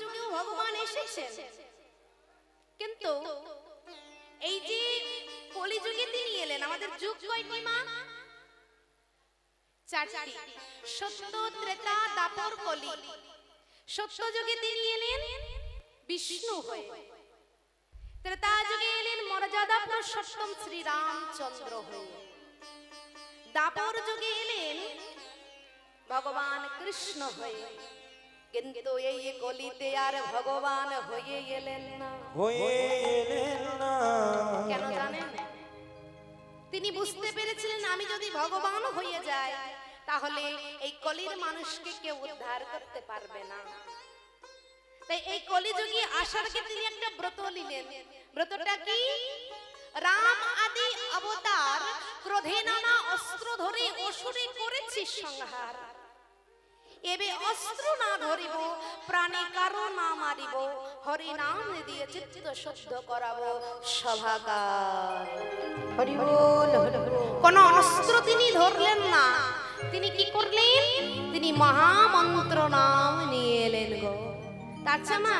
যুগেও ভগবান এসেছেন, কিন্তু এই যে কলিযুগে তিনি এলেন, আমাদের যুগ কয়টি মা? চারটি, সত্য, ত্রেতা, দ্বাপর, কলি। সত্য যুগে তিনি এলেন বিষ্ণু হয়ে, ত্রেতা যুগে এলেন মর্যাদা পুরুষোত্তম শ্রী রামচন্দ্র হয়ে, দ্বাপর যুগে এলেন ভগবান কৃষ্ণ হয়ে, কিন্তু এই কলিতে আর ভগবান হয়ে এলেন না। কেন জানেন? তিনি বুঝতে পেরেছিলেন আমি যদি ভগবান হয়ে যাই তাহলে এই কলির মানুষকে কেউ উদ্ধার করতে পারবে না। তাই এই কলিযুগে আসার আগে তিনি একটা ব্রত নিলেন। ব্রতটা কি? রাম আদি অবতার ক্রোধে নানা অস্ত্র ধরে অসুরে করেছি সংহার, এবে অস্ত্র না ধরিব, প্রাণে কারো না মারিব, হরি নাম দিয়ে চিত্ত শুদ্ধ করাবো সভাকার। হরি বল। কোন অস্ত্র তিনি ধরলেন না, তিনি কি করলেন? তিনি মহামন্ত্র নাম নিয়ে এলেন গো। তাছাড়া মা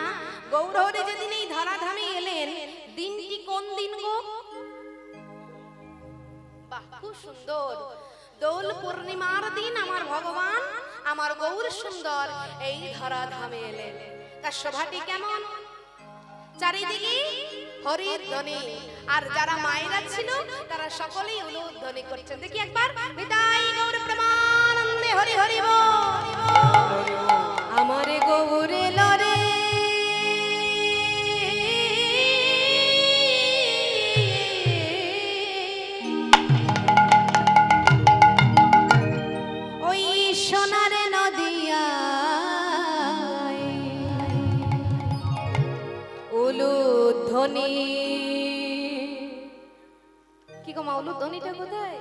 গৌরহরি যেদিন এই ধরাধামে এলেন, দিনটি কোন দিন গো? বাহ, খুব সুন্দর। দোল পূর্ণিমার দিন আমার ভগবান, আমার গৌর সুন্দর এই ধরাধামে এলেন। তার শোভাটি কেমন? চারিদিকে হরির ধ্বনি, আর যারা মায়েরা ছিল তারা সকলেই উলুধ্বনি করছেন। দেখি একবার, নিতাই গৌর প্রেমানন্দে হরি হরি বল। আমারে গৌরে লরে ওই সোনার নদিয়ায় উলুধ্বনি। কি গো মা, উলুধ্বনিটা কোথায়?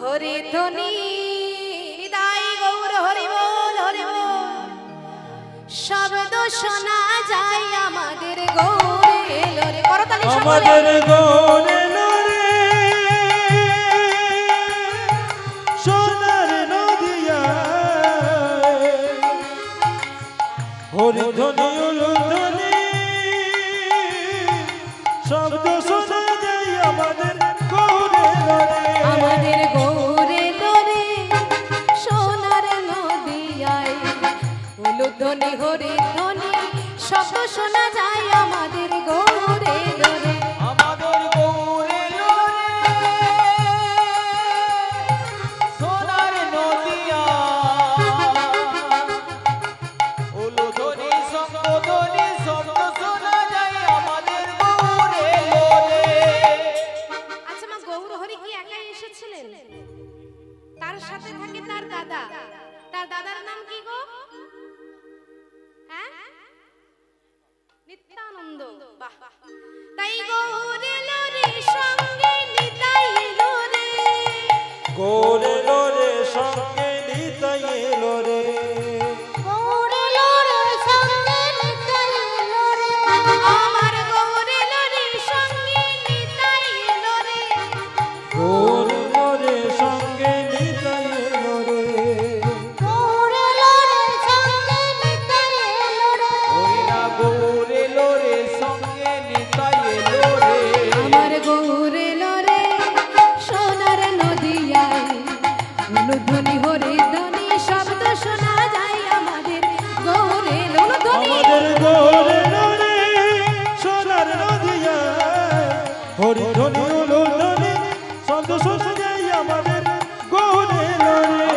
হরি ধ্বনি, নিতাই গৌর হরি বল হরি বল। শব্দ শোনা যায় আমাদের গৌরে লরে। করতালি আমাদের গৌরে লরে, সোনার নদিয়ায় হরি ধ্বনি উলুধ্বনি, শব্দ শোনা যায় আমাদের গৌরে লরে। আমাদের গৌরে লরে, সোনার নদিয়ায় উলুধ্বনি হরি ধ্বনি, শব্দ শোনা যায় আমাদের গৌরে লরে। আমাদের গৌরে লরে, সোনার নদিয়ায় উলুধ্বনি শব্দধ্বনি, শব্দ শোনা যায় আমাদের গৌরে লরে। আচ্ছা মা, গৌরহরি কি একাই এসেছিলেন? তার সাথে থাকে তার দাদা। তার দাদার নাম কি গো? হ্যাঁ, নিত্যানন্দ। বাহ। তাই গৌরে লরে সঙ্গে নিতাই লরে, গৌরে লরে সঙ্গে নিতাই লরে, গৌরে লরে সঙ্গে নিতাই লরে। আমার গৌরে লরে সঙ্গে নিতাই লরে, গৌরে লরে সঙ্গে নিতাই লরে, গৌরে লরে সঙ্গে নিতাই লরে। ওই না গৌরে লরে সঙ্গে নিতাই লরে। আমার গৌরে লরে, সোনার নদিয়ায় উলুধ্বনি হরি ধ্বনি, শব্দ শোনা যায় আমাদের গৌরে লরে। আমাদের গৌরে লরে, সোনার নদিয়ায় হরি ধ্বনি উলুধ্বনি, শব্দ শোনা যায় আমাদের গৌরে লরে।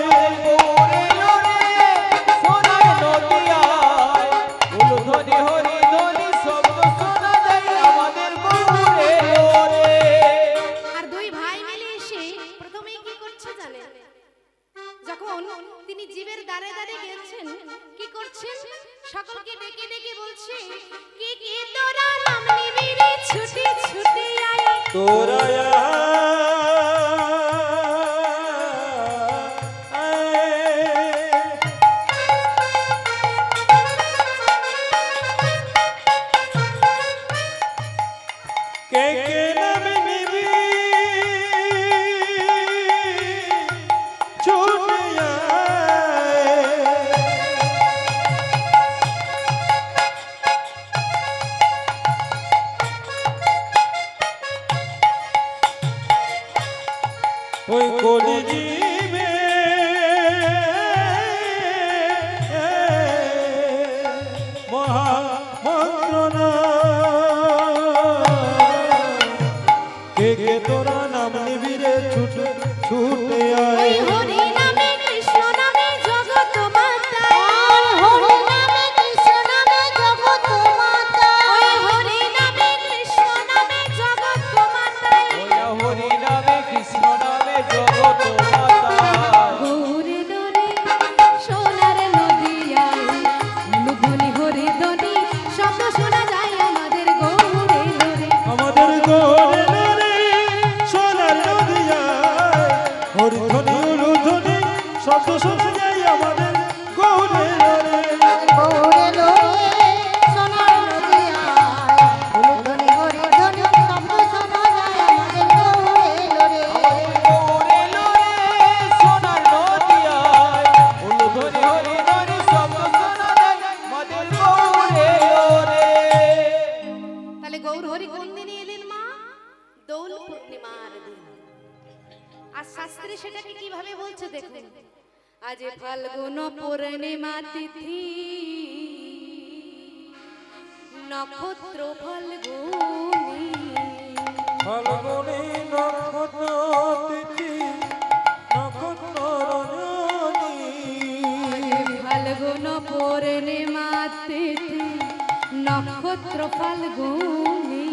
গৌরে লরে, সোনার নদিয়ায় উলুধ্বনি হরি ধ্বনি, শব্দ শোনা যায় আমাদের গৌরে লরে। আর দুই ভাই মিলে এসে প্রথমেই কি করছে জানেন? যখন তিনি জীবের দ্বারে দ্বারে গেছেন, কি করছেন? সকলকে ডেকে ডেকে বলছে, কে কে তোরা নাম নিবি রে, ছুটে ছুটে আয় তোরা কে কে নাম নিবি, ছুটে আয় আর শাস্ত্রে সেটাকে কিভাবে বলছে দেখুন। আজ ফাল্গুন পূর্ণিমা তিথি নক্ষত্র ফাল্গুনি, ফাল্গুনি নক্ষত্র তিথি নক্ষত্র রজনী। ফাল্গুন পূর্ণিমা তিথি নক্ষত্র ফাল্গুনি,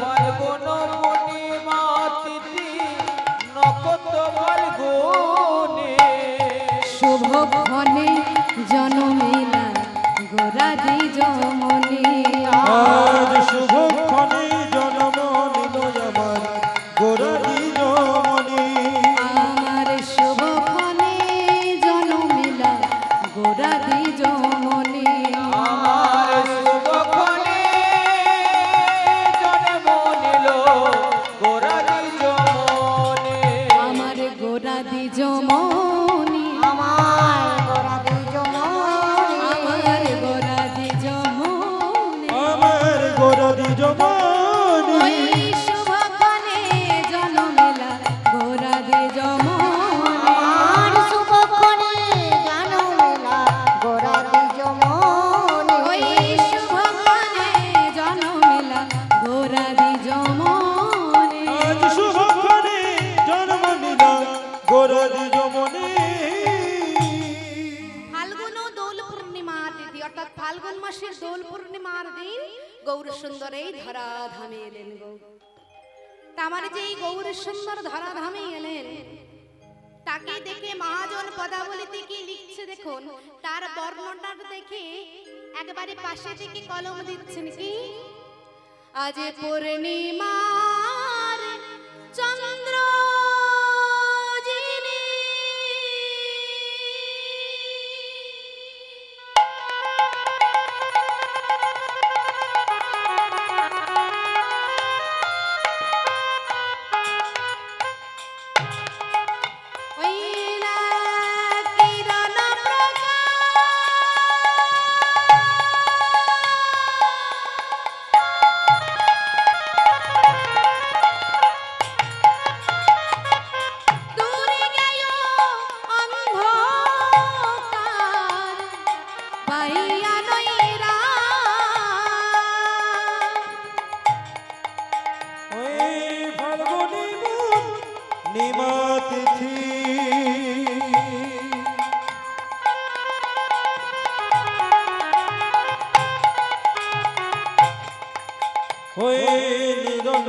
ফাল্গুন পূর্ণিমা তিথি নক্ষত্র ফাল্গুনি। শুভক্ষণে জনমিলা গোরাদি যমনি, আজ শুভক্ষণে জন্ম নিল আমার গোরাদি যমনী। আমার শুভক্ষণে জনমিলা গোরাদি যমনি, আমার শুভক্ষণে জন্ম নিল গোরাদি যমনী। আমার গোরাদি যমনি, আমার গোরাদি যমনি, আমার গোরাদি যমনি, আমার গোরাদি যমনী। ওই শুভক্ষণে জনমিলা গোরাদি যমনি, আমার শুভক্ষণে জনমিলা গোরাদি যমনি, ওই শুভক্ষণে জনমিলা গোরাদি যমনি। আজ শুভক্ষণে জন্ম নিল গোরাদি যমনী। ফাল্গুন ও দোল পূর্ণিমার তিথি অর্থাৎ ফাল্গুন মাসের দোল পূর্ণিমার দিন গৌর সুন্দর এই ধরাধামে এলেন গো। তার যে এই গৌর সুন্দর ধরাধামে এলেন, তাকে দেখে মহাজন পদাবলীতে কি লিখছে দেখুন, তার বর্ণনা দেখে একবারে পাশে থেকে কলম দিচ্ছেন কি, আজ পূর্ণিমার চন্দ্র পূর্ণিমা তিথি হয়ে নিরল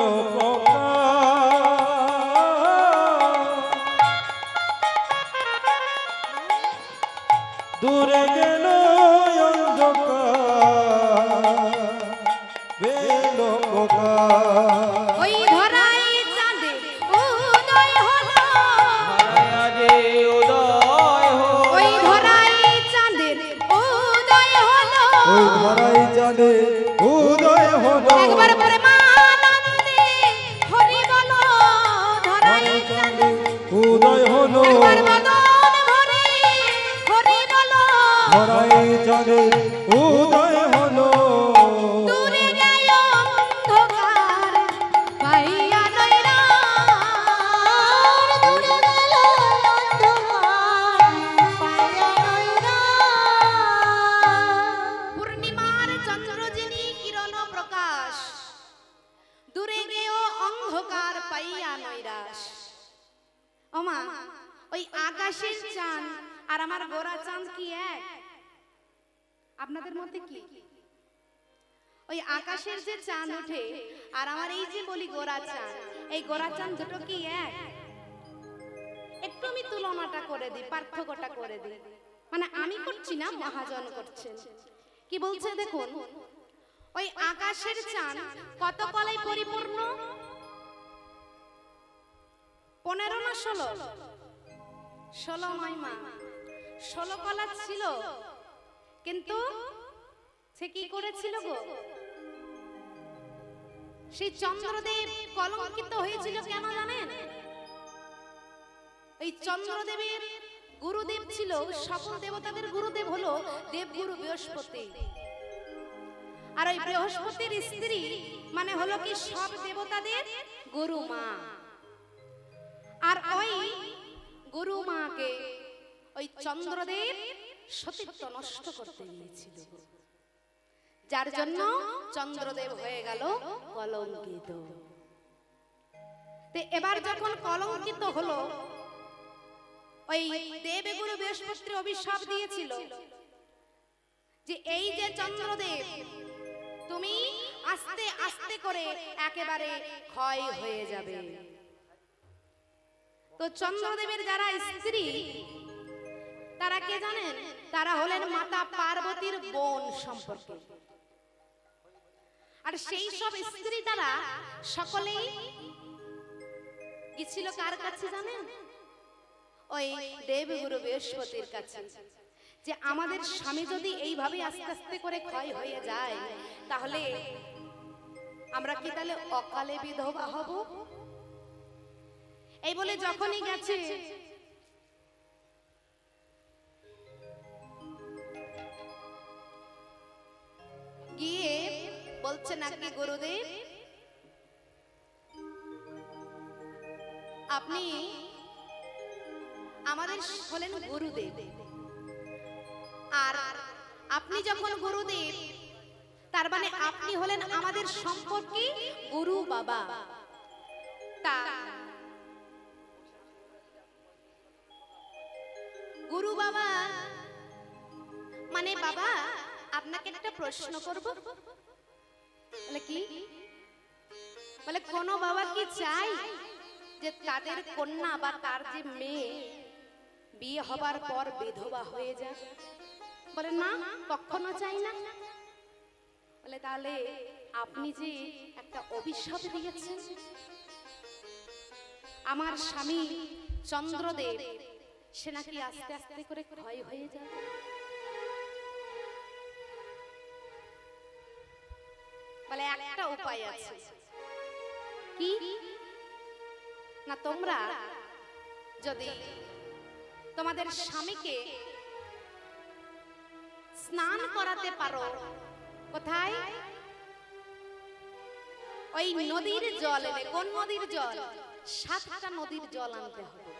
দূরে গেল অন্ধকার বেল ওই ধরাই চাঁদে উদয় হলো, আজে উদয় হলো। ওই ধরাই চাঁদের উদয় হলো, ওই ধরাই জানে উদয় হলো একবার প্রেমানন্দে হরি বলো, ধরাই চাঁদে উদয় হলো একবার মদন ভরে হরি বলো, ধরাই জানে উদয় হলো দূরে গেল অন্ধকার পাইয়া নৈরা, দূরে গেল অন্ধকার পাইয়া নৈরা। পূর্ণিমার চন্দ্র যিনি কিরণ প্রকাশ, দূরে গেও অন্ধকার পাইয়া নৈরাশ। ওমা ওই আকাশের চাঁদ আর আমার গোরা চাঁদ কি এক? আপনাদের মধ্যে কি ওই আকাশের যে চাঁদ ওঠে আর আমার এই যে বলি গোরা চাঁদ, এই গোরা চাঁদ দুটো কি এক? একটু আমি তুলনাটা করে দিই, পার্থক্যটা করে দিই, মানে আমি করছি না, মহাজন করছেন। কি বলছে দেখুন, ওই আকাশের চাঁদ কত কলায় পরিপূর্ণ? 15 না 16? 16 নয় মা, 16 কলা ছিল, কিন্তু সে কি করেছিল গো? সেই চন্দ্রদেব কলঙ্কিত হয়েছিল কেন জানেন? এই চন্দ্রদেবের গুরুদেব ছিল, সকল দেবতাদের গুরুদেব হলো দেবগুরু বৃহস্পতি, আর ওই বৃহস্পতির স্ত্রী মানে হলো কি সব দেবতাদের গুরু মা। আর ওই গুরু মাকে ওই চন্দ্রদেব সতীত্ব নষ্ট করতে গিয়েছিল, যার জন্য চন্দ্রদেব হয়ে গেল কলঙ্কিত। তো এবার যখন কলঙ্কিত হলো, ওই দেবগুরু বৃহস্পতি অভিশাপ দিয়েছিল যে এই যে চন্দ্রদেব তুমি আস্তে আস্তে করে একেবারে ক্ষয় হয়ে যাবে। তো চন্দ্রদেবের যারা স্ত্রী তারা কে জানেন? তারা হলেন মাতা পার্বতীর বোন সম্পর্কে। আর সেই সব স্ত্রী তারা সকলেই গেছিল কার কাছে জানেন? ওই দেবগুরু বৃহস্পতির কাছে, যে আমাদের স্বামী যদি এইভাবে আস্তে আস্তে করে ক্ষয় হয়ে যায় তাহলে আমরা কি তাহলে অকালে বিধবা হব? এই বলে যখনই গেছে গিয়ে বলছে নাকি গুরুদেব আপনি আমাদের হলেন গুরুদেব, আর আপনি যখন গুরুদেব তার মানে আপনি হলেন আমাদের সম্পর্কে গুরু বাবা। তা গুরু বাবা মানে বাবা আপনাকে একটা প্রশ্ন করব। বলে কি? বলে কোন বাবা কি চাই যে তাদের কন্যা বা তার যে মেয়ে বিয়ে হবার পর বিধবা হয়ে যায়? বলে না, কখনো চাই না। বলে তাহলে আপনি যে একটা অভিশাপ দিয়েছেন আমার স্বামী চন্দ্রদেব, সে নাকি আস্তে আস্তে করে ক্ষয় হয়ে যায়। বলে একটা উপায় আছে। কি না, তোমরা যদি তোমাদের স্বামীকে স্নান করাতে পারো, কোথায়? ওই নদীর জল এনে। কোন নদীর জল? 7টা নদীর জল আনতে হবে।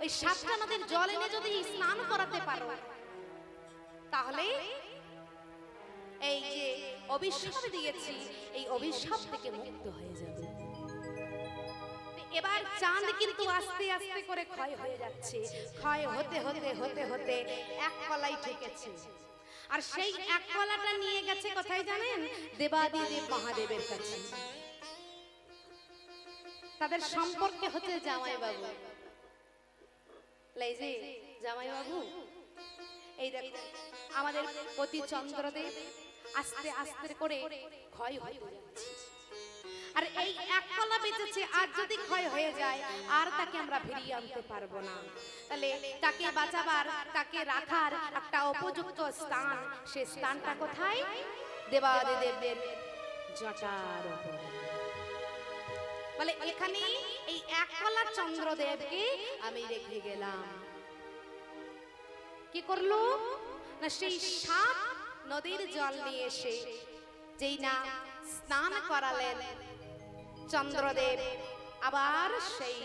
ওই 7টা নদীর জল এনে যদি স্নান করাতে পারো তাহলে এই যে অভিশাপ দিয়েছি এই অভিশাপ থেকে মুক্ত হয়ে যাবে। এবার চাঁদ কিন্তু আস্তে আস্তে করে ক্ষয় হয়ে যাচ্ছে। ক্ষয় হতে হতে হতে হতে এক কলাই ঠেকেছে। আর সেই এক কলাটা নিয়ে গেছে কোথায় জানেন? দেবাদিদেব মহাদেবের কাছে। তাদের সম্পর্কে হচ্ছে জামাই বাবু। লাইজি জামাই বাবু, এই দেখো আমাদের পতি চন্দ্রদেব আস্তে আস্তে করে ক্ষয় হয়ে যাচ্ছে। আর এই এক কলা বেঁচেছে, আর যদি ক্ষয় হয়ে যায় আর তাকে আমরা ফিরিয়ে আনতে পারবো না। তাহলে তাকে বাঁচাবার, তাকে রাখার একটা উপযুক্ত স্থান, সেই স্থানটা কোথায়? দেবাদিদেবদের জটার উপরে। বলে এখানে এই এক কলা চন্দ্রদেবকে আমি রেখে গেলাম। কি করলো না, সেই 7 নদীর জল নিয়ে এসে যেই না স্নান করালেন চন্দ্রদেব, আবার সেই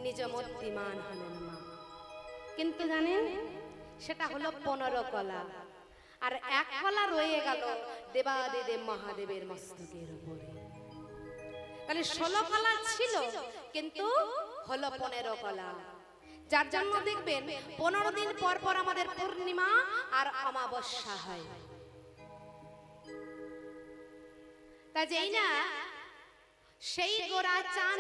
নিজ মূর্তিমান হলেন মা। কিন্তু জানেন সেটা হলো 15 কলা, আর এক কলা রয়ে গেল দেবাদিদেব মহাদেবের মস্তকের উপরে। তাহলে 16 কলা ছিল, কিন্তু হলো 15 কলা। যার জন্য দেখবেন 15 দিন পর পর আমাদের পূর্ণিমা আর অমাবস্যা হয়। তা যেই না সেই গোরা চাঁদ,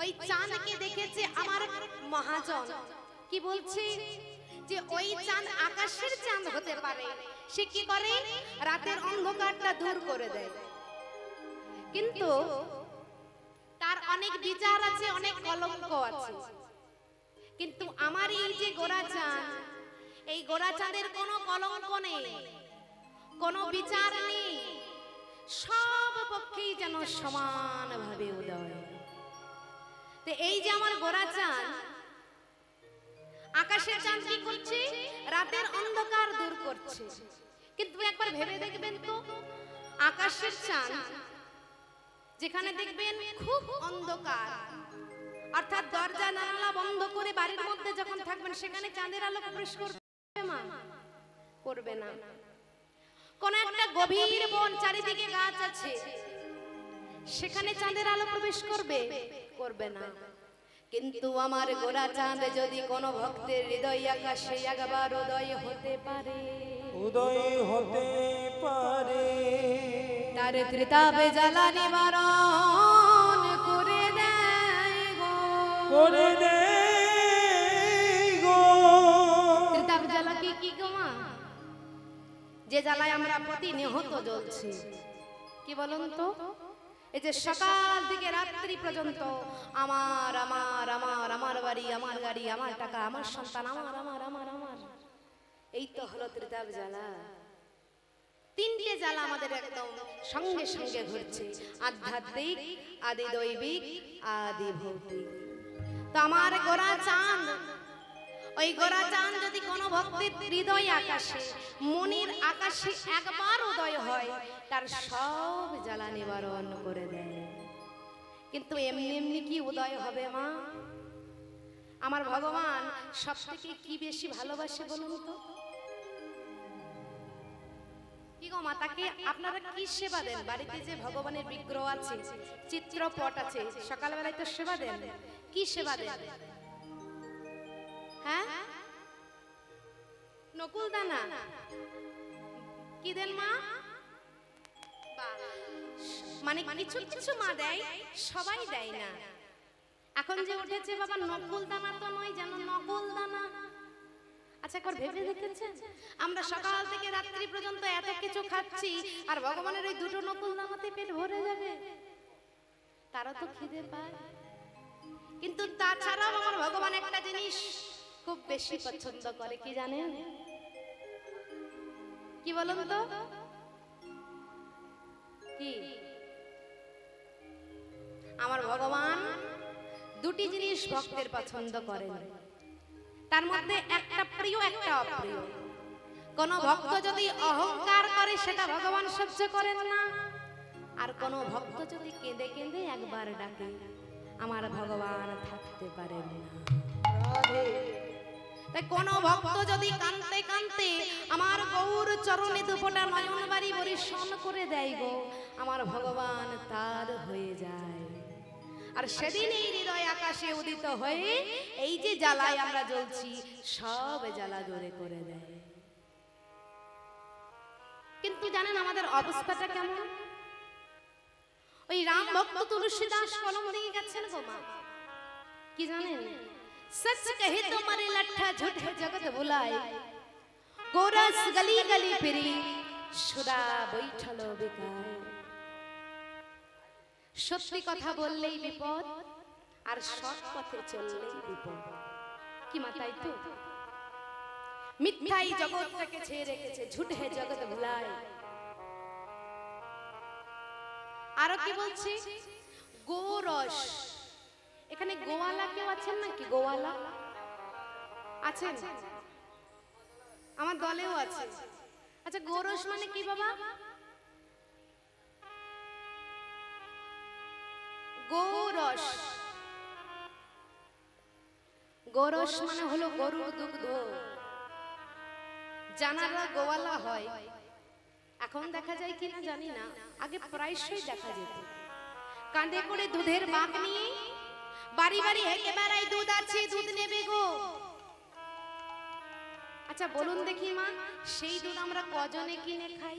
ওই চাঁদকে দেখেছে আমার মহাজন, কি বলছে যে ওই চাঁদ আকাশের চাঁদ হতে পারে। সে কি করে? রাতের অন্ধকারটা দূর করে দেয়। কিন্তু তার অনেক বিচার আছে, অনেক কলঙ্ক আছে। কিন্তু আমার এই যে গোরা চাঁদ, এই গোরা চাঁদের কোনো কলঙ্ক নেই, কোনো বিচার নেই, সব পক্ষেই যেন সমানভাবে উদয়। তো এই যে আমার গোরা চাঁদ, আকাশের চাঁদ কি করছে? রাতের অন্ধকার দূর করছে। কিন্তু একবার ভেবে দেখবেন তো, আকাশের চাঁদ যেখানে দেখবেন খুব অন্ধকার, অর্থাৎ দরজা জানালা বন্ধ করে বাড়ির মধ্যে যখন থাকবেন সেখানে চাঁদের আলো প্রবেশ করবে মা? করবে না। কোন একটা গভীর বন, চারিদিকে গাছ আছে, সেখানে চাঁদের আলো প্রবেশ করবে? করবে না। কিন্তু আমার গোরা চাঁদ যদি কোন ভক্তের হৃদয় আকাশে একবার উদয় হতে পারে, উদয় হতে পারে, তার ত্রিতাপে জ্বালা নিবারণ করে দেয় গো, করে দে গো। ত্রিতাপ জ্বালা কি গো মা? যে জ্বালায় আমরা প্রতিনিয়ত জ্বলছি, কি বলুন তো? এই যে সকাল থেকে রাত্রি পর্যন্ত আমার আমার আমার আমার বাড়ি, আমার গাড়ি, আমার টাকা, আমার সন্তান, আমার আমার আমার আমার, এই তো হলো ত্রিতাপ জ্বালা। তিনটে জ্বালা আমাদের একদম সঙ্গে সঙ্গে ঘুরছে, আধ্যাত্মিক, আদি দৈবিক, আদি ভৌতিক। তো আমার গোরা চাঁদ, ওই গোরা চাঁদ যদি কোনো ভক্তের হৃদয় আকাশে, মনির আকাশে একবার উদয় হয়, তার সব জ্বালা নিবারণ করে দেয়। কিন্তু এমনি এমনি কি উদয় হবে মা? আমার ভগবান সব থেকে কি বেশি ভালোবাসে বলুন তো? কি গো মা, তাকে আপনারা কি সেবা দেন? বাড়িতে যে ভগবানের বিগ্রহ আছে, চিত্রপট আছে, সকালবেলায় তো সেবা দেন। কি সেবা দেন? হ্যাঁ, নকুল দানা কি দেন মা? মানে কিছু কিছু মা দেয়, সবাই দেয় না। এখন যে উঠেছে বাবা নকুল দানা, তো নয় যেন নকল দানা। আচ্ছা একবার ভেবে দেখেছেন, আমরা সকাল থেকে রাত্রি পর্যন্ত এত কিছু খাচ্ছি, আর ভগবানের ওই দুটো নকুল দানাতে পেট ভরে যাবে? তারা তো খিদে পায়। কিন্তু তাছাড়াও আমার ভগবান একটা জিনিস খুব বেশি পছন্দ করে, কি জানেন? কি বলুন তো? কি? আমার ভগবান দুটি জিনিস ভক্তের পছন্দ করেন, তার মধ্যে একটা প্রিয়, একটা অপ্রিয়। কোন ভক্ত যদি অহংকার করে সেটা ভগবান সহ্য করেন না, আর কোন ভক্ত যদি কেঁদে কেঁদে একবার ডাকে, আমার ভগবান থাকতে পারেন না। তাই কোন ভক্ত যদি কাঁদতে কাঁদতে আমার গৌর চরণে দুপোটা নয়ন বাড়ি বরিশন করে দেয় গো, আমার ভগবান তার হয়ে যায়। আর সেদিন এই হৃদয় আকাশে উদিত হয়ে এই যে জ্বালায় আমরা জ্বলছি, সব জ্বালা দূরে করে দেয়। কিন্তু জানেন আমাদের অবস্থাটা কেমন? ওই রাম ভক্ত তুলসীদাস কলম দিয়ে গেছেন গো মা, কি জানেন? सच कहे तो मरे लट्ठा झूठ जगत बुलाए, गोरस गली गली फिरी सुरा बैठलो बिकाए। সত্যি কথা বললেই বিপদ, আর সৎ পথে চললেই বিপদ। কি মাতাই তো? মিথ্যাই জগৎটাকে ছেয়ে রেখেছে, ঝুঠে জগৎ ভুলায়। আরো কি বলছি? গোরস। এখানে গোয়ালা কেউ আছেন নাকি? গোয়ালা আছেন? আমার দলেও আছে। আচ্ছা গোরস মানে কি বাবা? গোরস, গোরস মানে হলো গরুর দুগ্ধ। জানারা গোয়ালা হয়, এখন দেখা যায় কিনা জানি না, আগে প্রায়শই দেখা যেত। কাঁধে করে দুধের বাঁক নিয়ে বাড়ি বাড়ি হেঁটে বেড়াই, দুধ আছে দুধ নেবে গো। আচ্ছা বলুন দেখি মা, সেই দুধ আমরা কজনে কিনে খাই?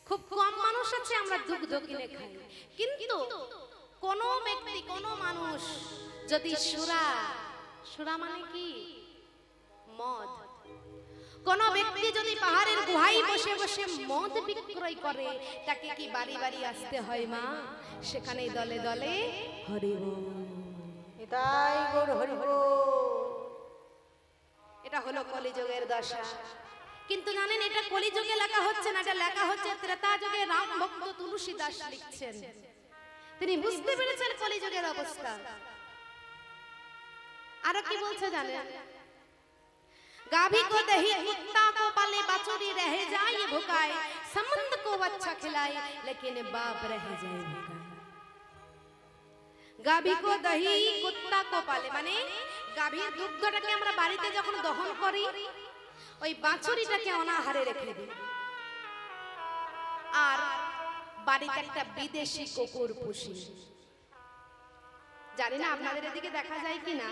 খুব কম মানুষ আছে আমরা দুগ্ধ কিনে খাই। কিন্তু কোন ব্যক্তি, কোন মানুষ যদি সুরা, সুরা মানে কি? মদ। কোন ব্যক্তি যদি পাহাড়ের গুহায় বসে বসে মদ বিক্রয় করে, তাকে কি বাড়ি বাড়ি আসতে হয় মা? সেখানে দলে দলে হরি বল, এটাই গৌর হরি বল। এটা হলো কলিযুগের দশা। কিন্তু জানেন এটা কলিযুগে লেখা হচ্ছে না, এটা লেখা হচ্ছে ত্রেতা যুগে রাম ভক্ত তুলসীদাস লিখছেন। তিনি বুঝতে পেরেছেন কলিযুগের অবস্থা। আরো কি বলছে জানেন? गाभी को दही कुत्ता को पाले बाछड़ी रह जाए भुकाए, संबंध को अच्छा खिलाए लेकिन बाप रह जाए भुकाए। गाभी को दही कुत्ता को पाले, মানে গাভীর দুগ্ধটাকে আমরা বাড়িতে যখন দহন করি ওই বাছুরিটাকে অনাহারে রেখে দিই, আর বাড়িতে একটা বিদেশি কুকুর পুষি। জানি না আপনাদের এদিকে দেখা যায় কিনা,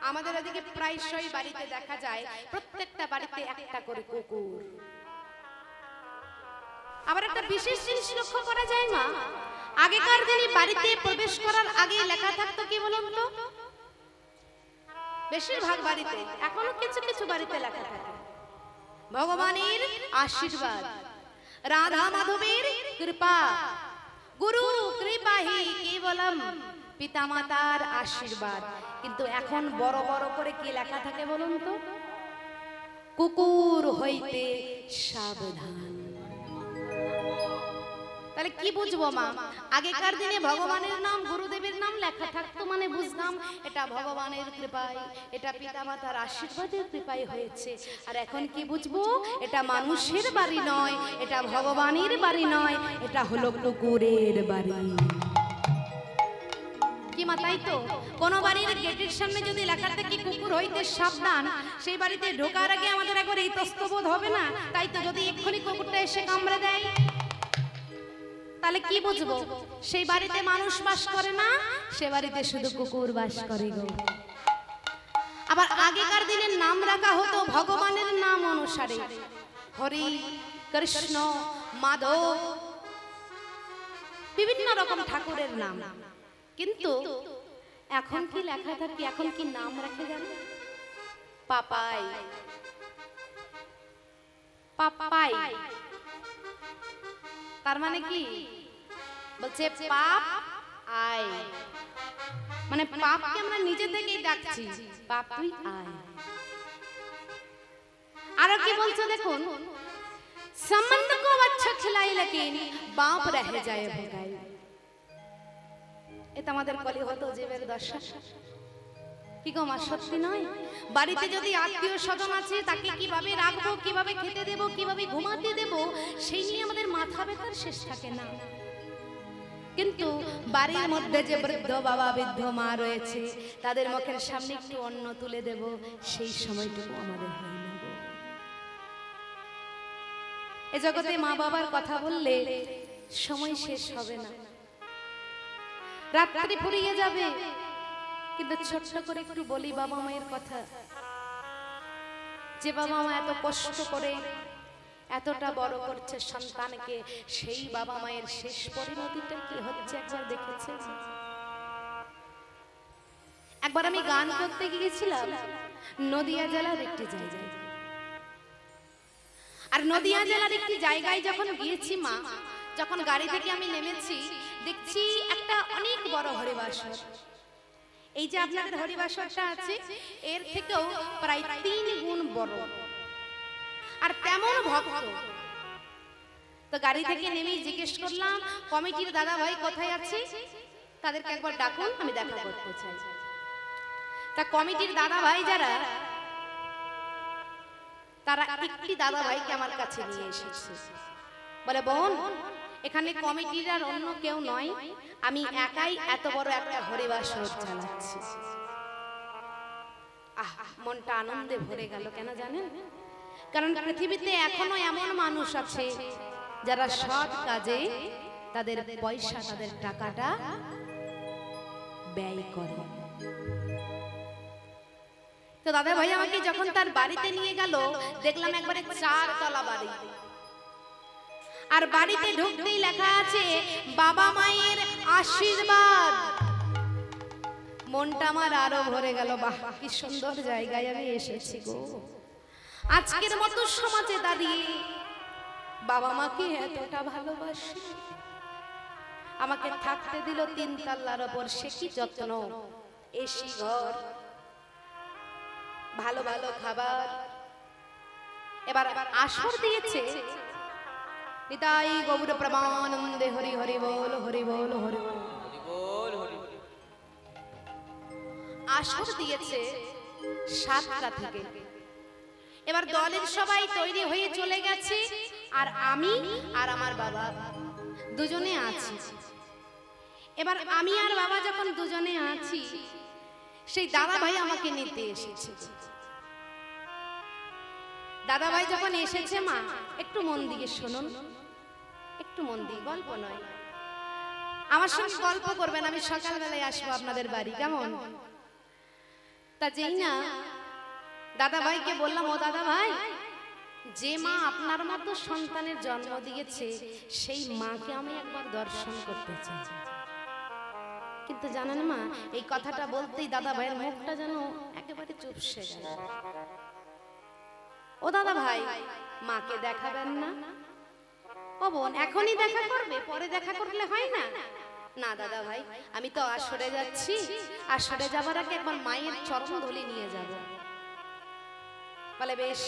আমাদের এদিকে প্রায়শই বাড়িতে দেখা যায় প্রত্যেকটা বাড়িতে একটা করে কুকুর। আবার একটা বিশেষ জিনিস লক্ষ্য করা যায় মা, আগেকার দিনে বাড়িতে প্রবেশ করার আগে লেখা থাকতো কি বলুন তো, বেশিরভাগ বাড়িতে, এখনো কিছু কিছু বাড়িতে লেখা থাকে ভগবানের আশীর্বাদ, রাধা মাধবের কৃপা, গুরু কৃপাহি কেবলম, পিতামাতার আশীর্বাদ। কিন্তু এখন বড় বড় করে কি লেখা থাকে বলুন তো, কুকুর হইতে সাবধান। তাহলে কি বুঝবো মা, আগেকার দিনে ভগবানের নাম গুরুদেবের নাম লেখা থাকতো মানে বুঝতাম এটা ভগবানের কৃপায়, এটা পিতামাতার আশীর্বাদের কৃপায় হয়েছে। আর এখন কি বুঝবো, এটা মানুষের বাড়ি নয়, এটা ভগবানের বাড়ি নয়, এটা হলো কুকুরের বাড়ি। কি মা, তাই তো? কোন বাড়ির গেটের সামনে যদি লেখা থাকে কুকুর হইতে সাবধান, সেই বাড়িতে ঢোকার আগে আমাদের একবার এই তস্তবোধ হবে না? তাই তো, যদি এক্ষুনি কুকুরটা এসে কামড়ে দেয় তাহলে কি বুঝবো সেই বাড়িতে মানুষ বাস করে না, সে বাড়িতে শুধু কুকুর বাস করে গো। আবার আগেকার দিনের নাম রাখা হতো ভগবানের নাম অনুসারে, হরি, কৃষ্ণ, মাধব, বিভিন্ন রকম ঠাকুরের নাম। কিন্তু এখন কি লেখা থাকে, এখন কি নাম রাখে জানো? পাপাই, পাপাই। তার মানে কি বলছে, পাপ আয়, মানে পাপকে আমরা নিজে থেকেই ডাকছি, পাপ তুই আয়। আর কি বলছে দেখুন, संबंध को अच्छा खिलाई लेकिन बाप रह जाए भुकाई। এটা আমাদের কলি হতো জীবের দশা। কি গো মা, সত্যি নয়? বাড়িতে যদি আত্মীয় স্বজন আছে তাকে কিভাবে রাখবো, কিভাবে খেতে দেব, কিভাবে ঘুমাতে দেব, সেই নিয়ে আমাদের মাথা ব্যথার শেষ থাকে না। কিন্তু বাড়ির মধ্যে যে বৃদ্ধ বাবা, বৃদ্ধ মা রয়েছে, তাদের মুখের সামনে একটু অন্ন তুলে দেব, সেই সময়টুকু আমাদের হয় না গো। এ জগতে মা বাবার কথা বললে সময় শেষ হবে না, রাত্রি ফুরিয়ে যাবে। কিন্তু ছোট্ট করে একটু বলি বাবা মায়ের কথা, যে বাবা মা এত কষ্ট করে এতটা বড় করছে সন্তানকে, সেই বাবা মায়ের শেষ পরিণতিটা কি হচ্ছে একবার দেখেছেন? একবার আমি গান করতে গিয়েছিলাম নদিয়া জেলার একটি জায়গায়, আর নদিয়া জেলার একটি জায়গায় যখন গিয়েছি মা, যখন গাড়ি থেকে আমি নেমেছি, দেখছি একটা অনেক বড় হরিবাসর। এই যে আপনাদের হরিবাসরটা আছে, এর থেকেও প্রায় 3 গুণ বড়, আর তেমন ভক্ত। তো গাড়ি থেকে নেমেই জিজ্ঞেস করলাম, কমিটির দাদা ভাই কোথায় আছে, তাদেরকে একবার ডাকুন, আমি দেখা করতে চাই। তা কমিটির দাদা ভাই যারা, তারা একটি দাদা ভাইকে আমার কাছে নিয়ে এসেছে। বলে, বোন, এখানে কমিটির আর অন্য কেউ নয়, আমি একাই এত বড় একটা হরিবাসর চালাচ্ছি। মনটা আনন্দে ভরে গেল। কেন জানেন? কারণ পৃথিবীতে এখনো এমন মানুষ আছে যারা সৎ কাজে তাদের পয়সা, তাদের টাকাটা ব্যয় করে। তো দাদা ভাই আমাকে যখন তার বাড়িতে নিয়ে গেল, দেখলাম একবারে 4 তলা বাড়ি, আর বাড়িতে ঢুকতেই লেখা আছে বাবা মায়ের আশীর্বাদ। মনটা আমার আরো ভরে গেল, বাহ কি সুন্দর জায়গায় আমি এসেছি গো। আজকের মতো সমাজে দাঁড়িয়ে বাবা মাকে এতটা ভালোবাসি, আমাকে থাকতে দিল 3 তলার উপর, সে কি যত্ন, এসি ঘর, ভালো ভালো খাবার। এবার আসর দিয়েছে, নিতাই গৌর প্রমানন্দে হরি হরি বল, হরি বল, হরি বল। আসর দিয়েছে 7টা থেকে, এবার দলের সবাই তৈরি হয়ে চলে গেছে, আর আমি আর আমার বাবা দুজনে আছি। এবার আমি আর বাবা যখন দুজনে আছি, সেই দাদা ভাই আমাকে নিতে এসেছে। দাদা ভাই যখন এসেছে, মা একটু মন দিয়ে শুনুন, একটু মন দিয়ে, গল্প নয়, আমার সঙ্গে গল্প করবেন। আমি সকালবেলায় আসবো আপনাদের বাড়ি, কেমন? তা যেই না দাদা ভাইকে বললাম, ও দাদা ভাই, যে মা আপনার মতো সন্তানের জন্ম দিয়েছে, সেই মাকে আমি একবার দর্শন করতে চাই। কিন্তু জানেন মা, এই কথাটা বলতেই দাদা ভাইয়ের মুখটা যেন একেবারে চুপসে গেল। ও দাদা ভাই, মাকে দেখাবেন না? ও বোন, এখনই দেখা করবে, পরে দেখা করলে হয় না? না দাদা ভাই, আমি তো আসরে যাচ্ছি, আসরে যাবার আগে একবার মায়ের চরণ ধুলি নিয়ে যাব। বলে বেশ।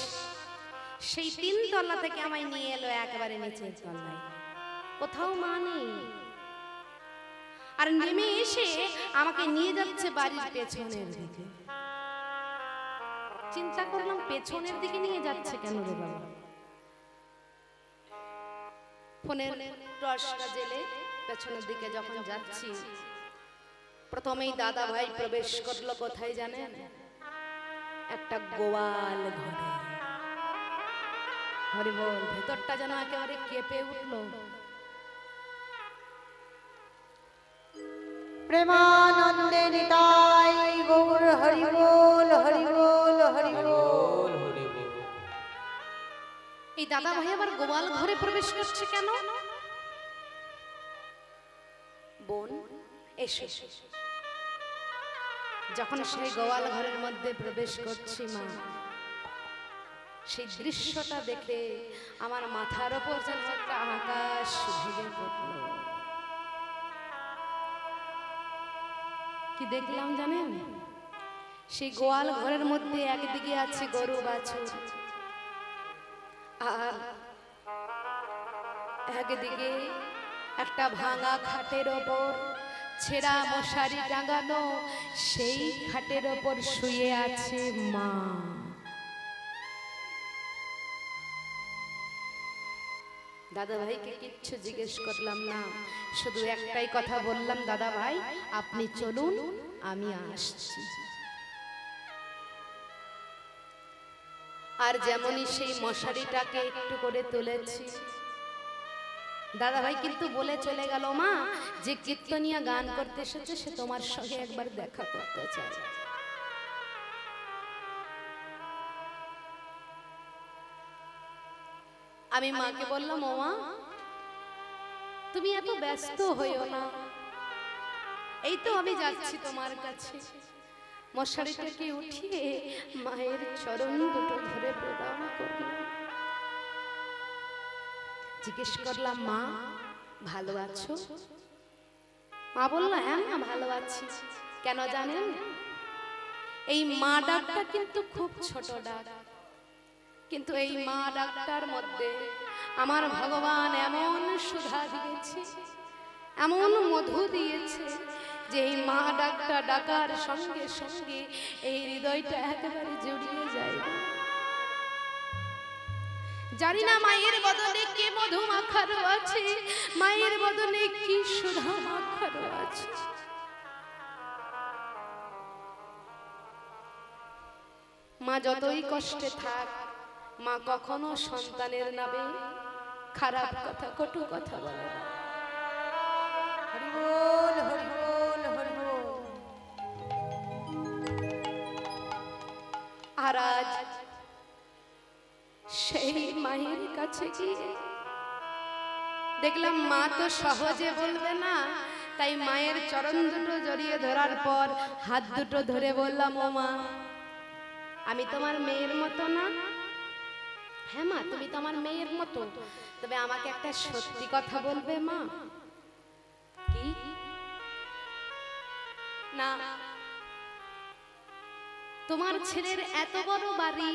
সেই 3 তলা থেকে আমায় নিয়ে এলো একেবারে নিচের তলায়, কোথাও মা নেই। আর নেমে এসে আমাকে নিয়ে যাচ্ছে বাড়ির পেছনের দিকে। চিন্তা করলাম, পেছনের দিকে নিয়ে যাচ্ছে কেন রে বাবা? ফোনের টর্চটা জ্বেলে পেছনের দিকে যখন যাচ্ছি, প্রথমেই দাদা ভাই প্রবেশ করলো কোথায় জানেন? একটা গোয়াল ঘরে। হরি বল, ভেতরটা যেন একেবারে কেঁপে উঠলো। প্রেমানন্দে নিতাই গৌর হরি বল, হরি বল, হরি বল। এই দাদা ভাই আবার গোয়াল ঘরে প্রবেশ করছে কেন? বোন এসো। যখন সেই গোয়াল ঘরের মধ্যে প্রবেশ করছি, মা সেই দৃশ্যটা দেখে আমার মাথার উপর যেন একটা আকাশ ভেঙে পড়ল। কি দেখলাম জানেন? সেই গোয়াল ঘরের মধ্যে একদিকে আছে গরু বাছুর, আর একদিকে একটা ভাঙা খাটের ওপর ছেঁড়া মশারি টাঙানো, সেই খাটের ওপর শুয়ে আছে মা। দাদা ভাইকে কিচ্ছু জিজ্ঞেস করলাম না, শুধু একটাই কথা বললাম, দাদা ভাই আপনি চলুন, আমি আসছি। আর যেমনই সেই মশারিটাকে একটু করে তুলেছি, দাদা ভাই কিন্তু বলে চলে গেল, মা যে কীর্তনিয়া গান করতে এসেছে সে তোমার সঙ্গে একবার দেখা করতে চায়। আমি মাকে বললাম, ও মা তুমি এত ব্যস্ত হইও না, এই তো আমি যাচ্ছি তোমার কাছে। মশারিটাকে উঠিয়ে মায়ের চরণ দুটো ধরে প্রণাম করলাম। জিজ্ঞেস করলাম, মা ভালো আছো? মা বললো, হ্যাঁ মা ভালো আছি। কেন জানেন? এই মা ডাকটা কিন্তু খুব ছোট ডাক, কিন্তু এই মা ডাকটার মধ্যে আমার ভগবান এমন সুধা দিয়েছে, এমন মধু দিয়েছে, যে এই মা ডাকটা ডাকার সঙ্গে সঙ্গে এই হৃদয়টা একেবারে জড়িয়ে যায়। জানি না মায়ের বদনে কে মধু মাখানো আছে, মায়ের বদনে কি সুধা মাখানো আছে। মা যতই কষ্টে থাক, মা কখনো সন্তানের নামে খারাপ কথা, কটু কথা বলে না। হরি বল, হরি বল, হরি বল। আর আজ সেই মায়ের কাছে গিয়ে দেখলাম মা তো সহজে বলবে না, তাই মায়ের চরণ দুটো জড়িয়ে ধরার পর হাত দুটো ধরে বললাম, ও মা আমি তোমার মেয়ের মতো না? হ্যাঁ মা তুমি তো আমার মেয়ের মতো, তবে আমাকে একটা সত্যি কথা বলবে মা? কি? না তোমার ছেলের এত বড় বাড়ি,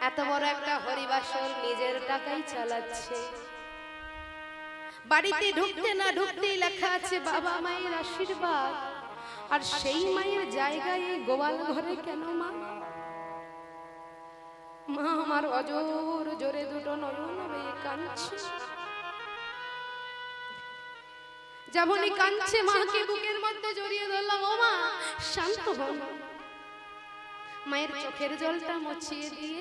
এত বড় একটা হরিবাসর নিজের টাকায় চালাচ্ছে, বাড়িতে ঢুকতে না ঢুকতেই লেখা আছে বাবা মায়ের আশীর্বাদ, আর সেই মায়ের জায়গায় গোয়াল ঘরে কেন মা? মা আমার অজোর জোরে দুটো নয়ন বেয়ে কাঁদছে। যেমনই কাঁদছে মাকে বুকের মধ্যে জড়িয়ে ধরলাম। ও মা শান্ত হও। মায়ের চোখের জলটা মুছিয়ে দিয়ে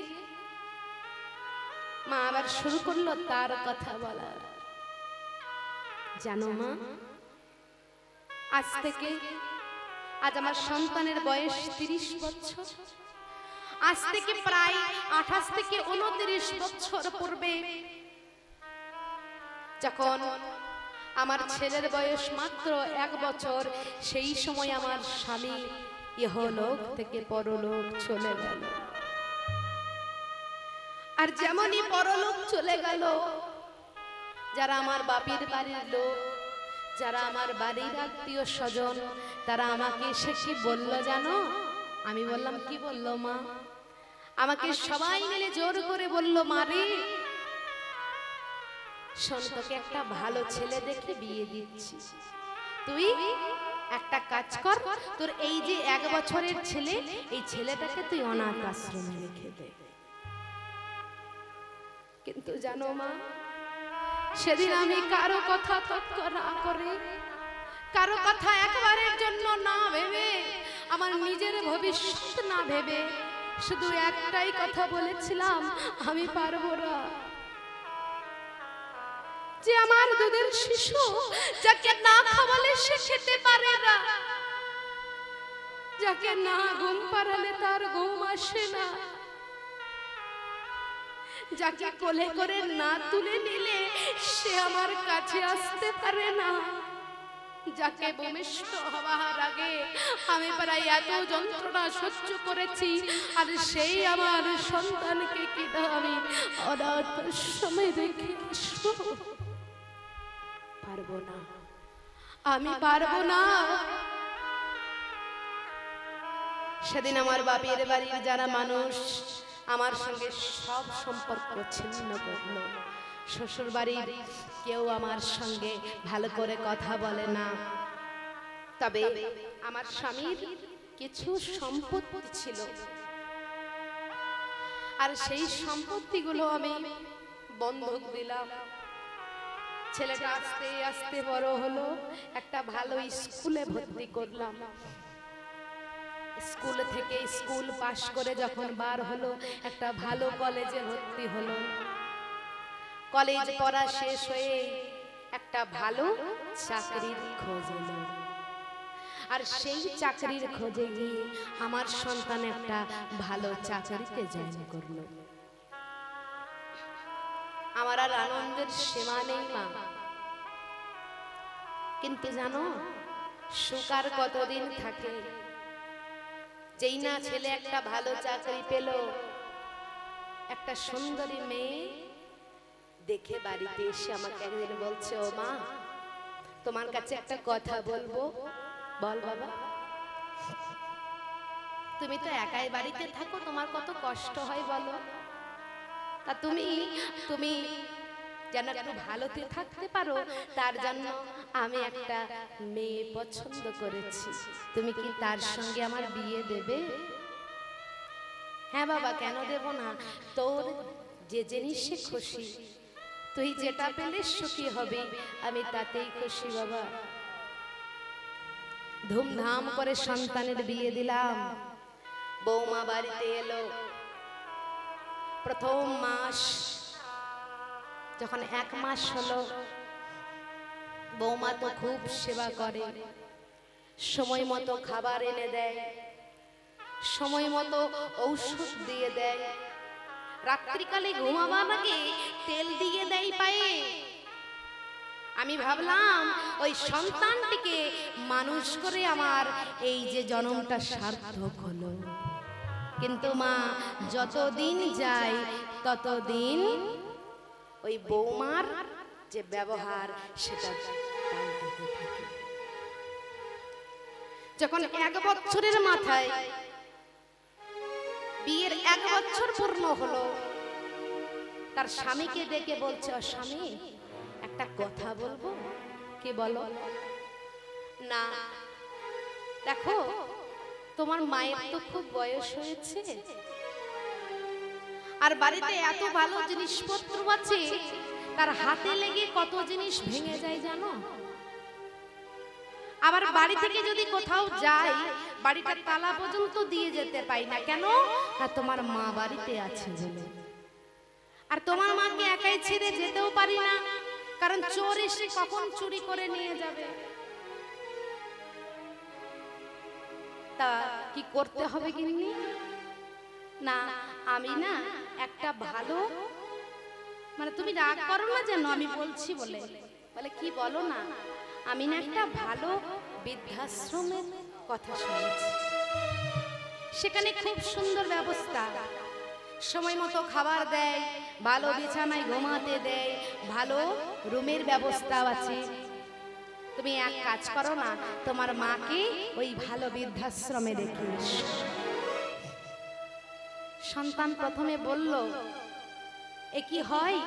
মা আবার শুরু করলো তার কথা বলার। জানো মা, আজ থেকে, আজ আমার সন্তানের বয়স 30 বছর। আজ থেকে প্রায় 28 থেকে 29 বছর পূর্বে যখন আমার ছেলের বয়স মাত্র 1 বছর, সেই সময় আমার স্বামী ইহলোক থেকে পরলোক চলে গেল। আর যেমনই পরলোক চলে গেল, যারা আমার বাপের বাড়ির লোক, যারা আমার বাড়ির আত্মীয় স্বজন, তারা আমাকে এসে কি বললো জানো? আমি বললাম কি বললো মা? আমাকে সবাই মিলে জোর করে বলল, মারে শোন, তোকে একটা ভালো ছেলে দেখে বিয়ে দিচ্ছি, তুই একটা কাজ কর, তোর এই যে 1 বছরের ছেলে, এই ছেলেটাকে তুই অনাথ আশ্রমে রেখে দে। কিন্তু জানো মা, সেদিন আমি কারো কথা তোয়াক্কা না করে, কারো কথা একবারের জন্য না ভেবে, আমার নিজের ভবিষ্যৎ না ভেবে, শুধু একটাই কথা বলেছিলাম, আমি পারবো না। যে আমার দুধের শিশু, যাকে না খাওয়ালে সে খেতে পারে না, যাকে না ঘুম পাড়ালে তার ঘুম আসে না, যাকে কোলে করে না তুলে নিলে সে আমার কাছে আসতে পারে না, যাকে ভূমিষ্ঠ হওয়ার আগে আমি প্রায় এত যন্ত্রণা সহ্য করেছি, আর সেই আমার সন্তানকে কি আমি অনাথ আশ্রমে রেখে আসবো? পারবো না, আমি পারবো না। সেদিন আমার বাপের বাড়ির যারা মানুষ আমার সঙ্গে সব সম্পর্ক ছিন্ন করলো। শ্বশুর বাড়ির কেউ আমার সঙ্গে ভালো করে কথা বলে না, তবে আমার স্বামীর কিছু সম্পত্তি ছিল, আর সেই সম্পত্তিগুলো আমি বন্ধক দিলাম। ছেলেটা আস্তে আস্তে বড় হলো, একটা ভালো স্কুলে ভর্তি করলাম। স্কুল থেকে স্কুল পাশ করে যখন বার হলো, একটা ভালো কলেজে ভর্তি হলো। কলেজ পড়া শেষ হয়ে একটা ভালো চাকরির খোঁজ এলো, আর সেই চাকরির খোঁজে গিয়ে আমার সন্তান একটা ভালো চাকরিতে জয়েন করলো। আমার আর আনন্দের সীমা নেই মা। কিন্তু জানো, সুখ আর কতদিন থাকে? যেই না ছেলে একটা ভালো চাকরি পেল, একটা সুন্দরী মেয়ে দেখে বাড়িতে এসে আমাকে একদিন বলছে, ও মা, তোমার কাছে একটা কথা বলবো। বল বাবা। তুমি তো একাই বাড়িতে থাকো, তোমার কত কষ্ট হয় বলো। তা তুমি তুমি যেন একটু ভালোতে থাকতে পারো, তার জন্য আমি একটা মেয়ে পছন্দ করেছি, তুমি কি তার সঙ্গে আমার বিয়ে দেবে? হ্যাঁ বাবা, কেন দেব না? তোর যে জিনিসে খুশি, তুই যেটা পেলে সুখী হবি, আমি তাতেই খুশি বাবা। ধুমধাম করে সন্তানের বিয়ে দিলাম। বৌমা বাড়িতে এলো। প্রথম মাস যখন 1 মাস হলো, বৌমা তো খুব সেবা করে, সময় মতো খাবার এনে দেয়, সময় মতো ঔষধ দিয়ে দেয়, রাত্রিকালে ঘুমাবার আগে তেল দিয়ে দেয় পায়ে। আমি ভাবলাম ওই সন্তানটিকে মানুষ করে আমার এই যে জন্মটা সার্থক হলো। কিন্তু মা, যতদিন যায় ততদিন ওই বৌমার যে ব্যবহার সেটা পাল্টাতে থাকে। যখন 1 বছরের মাথায় বিয়ের 1 বছর পূর্ণ হলো, তার স্বামীকে ডেকে বলছে, ও স্বামী, একটা কথা বলবো। কি বলো? না, দেখো তোমার মায়ের তো খুব বয়স হয়েছে, আর বাড়িতে এত ভালো জিনিসপত্র আছে, তার হাতে লেগে কত জিনিস ভেঙে যায় জানো। আবার বাড়ি থেকে যদি কোথাও যাই, বাড়িটার তালা পর্যন্ত দিয়ে যেতে পাই না। কেন? আর তোমার মা বাড়িতে আছে বলে। আর তোমার মাকে একাই ছেড়ে যেতেও পারি না, কারণ চোর এসে কখন চুরি করে নিয়ে যাবে। তা কি করতে হবে গিন্নি? না, আমি না একটা ভালো, মানে তুমি রাগ করো না যেন আমি বলছি বলে। বলে কি বলো না? আমি না একটা ভালো বৃদ্ধাশ্রমের কথা শুনেছি, সেখানে খুব সুন্দর ব্যবস্থা, সময় মতো খাবার দেয়, ভালো বিছানায় ঘুমাতে দেয়, ভালো রুমের ব্যবস্থাও আছে। তুমি এক কাজ করো না, তোমার মাকে ওই ভালো বৃদ্ধাশ্রমে রেখে এসো। সন্তান প্রথমে বলল, এ কি হয়,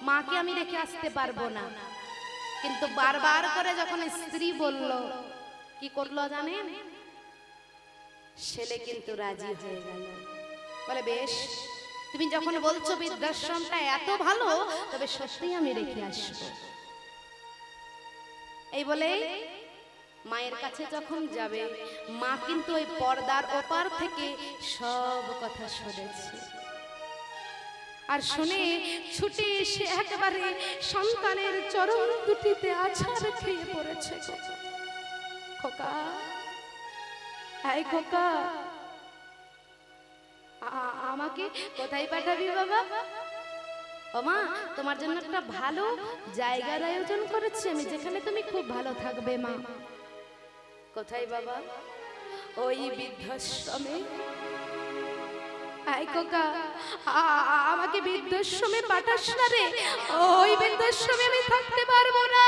মাকে আমি রেখে আসতে পারবো না। কিন্তু বারবার করে যখন স্ত্রী বলল, কি করলো জানেন? ছেলে কিন্তু রাজি হয়ে গেল। বলে বেশ, তুমি যখন বলছো বৃদ্ধাশ্রমটা এত ভালো, তবে সত্যি আমি রেখে আসবো। এই বলে মায়ের কাছে যখন যাবে, মা কিন্তু ওই পর্দার ওপার থেকে সব কথা শুনেছে। আর শুনে ছুটে এসে একেবারে সন্তানের চরণ দুটিতে আছাড় খেয়ে পড়েছে। খোকা, এই খোকা, আমাকে কোথায় পাঠাবি বাবা? ও মা, তোমার জন্য একটা ভালো জায়গার আয়োজন করেছি আমি, যেখানে তুমি খুব ভালো থাকবে মা। কোথায় বাবা? ওই বৃদ্ধাশ্রমে। আই খোকা, আমাকে বৃদ্ধাশ্রমে পাঠাস না রে, ওই বৃদ্ধাশ্রমে আমি থাকতে পারবো না।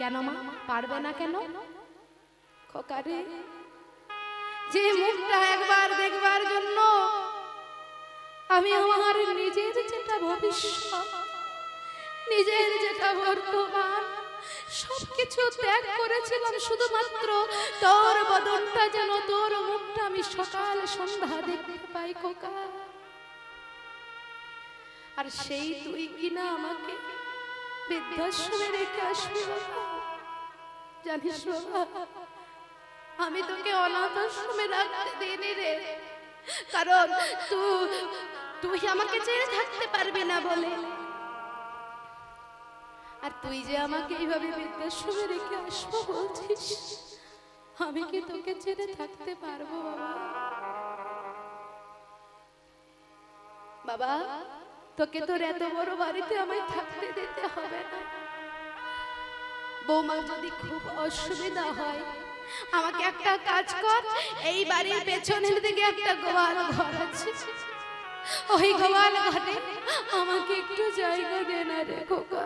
কেন মা, পারবে না কেন? খোকা রে, যে মুখটা একবার দেখবার জন্য আমি আমার নিজের যেটা ভবিষ্যৎ, নিজের যেটা বর্তমান, সবকিছু ত্যাগ করেছিলাম শুধুমাত্র তোর বদনটা, যেন তোর মুখটা আমি সকাল সন্ধ্যা দেখতে পাই খোকা। আর সেই তুই কিনা আমাকে বৃদ্ধাশ্রমে রেখে আসবি বাবা। জানিস বাবা, আমি তোকে অনাথ আশ্রমে রাখতে দিইনি রে, কারণ তুই আমাকে ছেড়ে থাকতে পারবি না বলে। আর তুই যে আমাকে এইভাবে বৃদ্ধাশ্রমে রেখে আসবো বলছিস, আমি কি তোকে ছেড়ে থাকতে পারবো বাবা? বাবা, তোকে তোর এত বড় বাড়িতে আমায় থাকতে দিতে হবে না। বৌমা যদি খুব অসুবিধা হয়, আমাকে একটা কাজ কর, এই বাড়ির পেছনের দিকে একটা গোয়াল ঘর আছে, ওই গোয়াল ঘরে আমাকে একটু জায়গা দে না রে খোকা,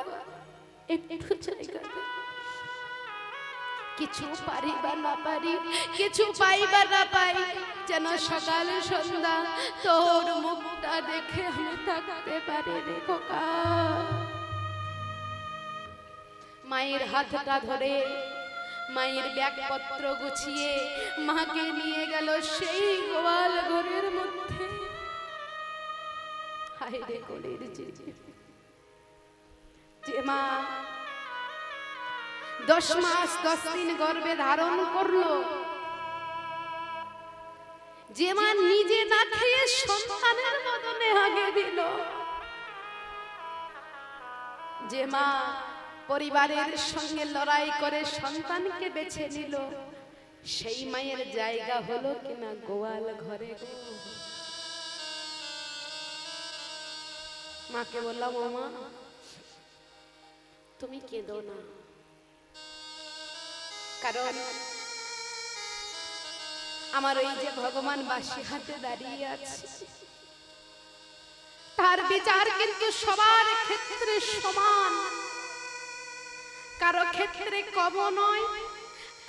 একটু জায়গা দে। কিছু পারি বা না পারি, কিছু পাই বা না পাই, যেন সকালে সন্ধ্যা তোর মুখটা দেখে আমি থাকতে পারি রে খোকা। মায়ের হাতটা ধরে, মায়ের ব্যাগপত্র গুছিয়ে মাকে নিয়ে গেল সেই গোয়াল ঘরের মধ্যে। হায় রে কোলের যে মা 10 মাস 10 দিন গর্ভে ধারণ করলো, যে মা নিজে না খেয়ে সন্তানের বদনে আগে দিল, যে মা পরিবারের সঙ্গে লড়াই করে সন্তানকে বেছে নিল, সেই মায়ের জায়গা হলো কিনা গোয়াল ঘরে। মাকে বললাম, ও মা, তুমি কেঁদো না, কারণ আমার ওই যে ভগবান বাসি হাতে দাঁড়িয়ে আছে, তার বিচার কিন্তু সবার ক্ষেত্রে সমান, কারো ক্ষেত্রে কম নয়,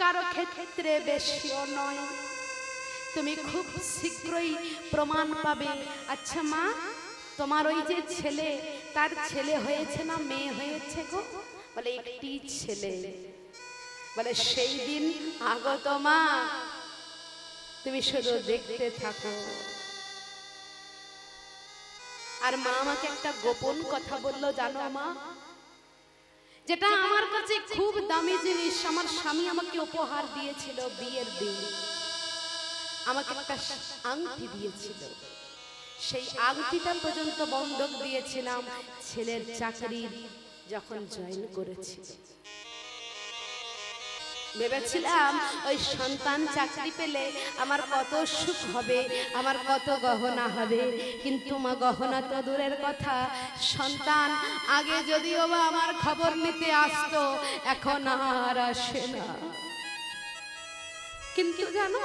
কারো ক্ষেত্রে বেশিও নয়। তুমি খুব শীঘ্রই প্রমাণ পাবে। আচ্ছা মা, তোমার ওই যে ছেলে, তার ছেলে হয়েছে না মেয়ে হয়েছে গো? বলে একটি ছেলে। বলে সেই দিন আগত মা, তুমি শুধু দেখতে থাকো। আর মা আমাকে একটা গোপন কথা বললো, জানো মা, যেটা আমার কাছে খুব দামি জিনিস, আমার স্বামী আমাকে উপহার দিয়েছিল বিয়ের দিন। আমাকে একটা আংটি দিয়েছিল, সেই আংটিটা পর্যন্ত বন্ধক দিয়েছিলাম ছেলের চাকরি যখন জয়েন করেছিল। ভেবেছিলাম ওই সন্তান চাকরি পেলে আমার কত সুখ হবে, আমার কত গহনা হবে। কিন্তু মা, গহনা তো দূরের কথা, সন্তান আগে যদিও বা আমার খবর নিতে আসতো, এখন আর আসে না। কিন্তু জানো,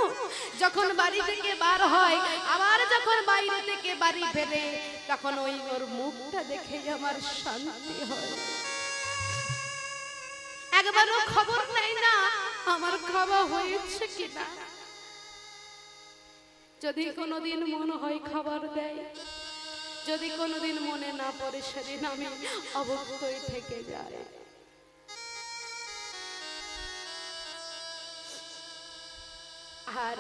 যখন বাড়ি থেকে বার হয়, আবার যখন বাইরে থেকে বাড়ি ফেরে, তখন ওই ওর মুখটা দেখে আমার শান্তি হয়। একবারও খবর নেই না আমার খাওয়া হয়েছে কিনা। যদি কোনোদিন মনে হয় খাবার দেয়, যদি কোনোদিন মনে না পড়ে, সেদিন আমি অবশ্যই থেকে যাই। আর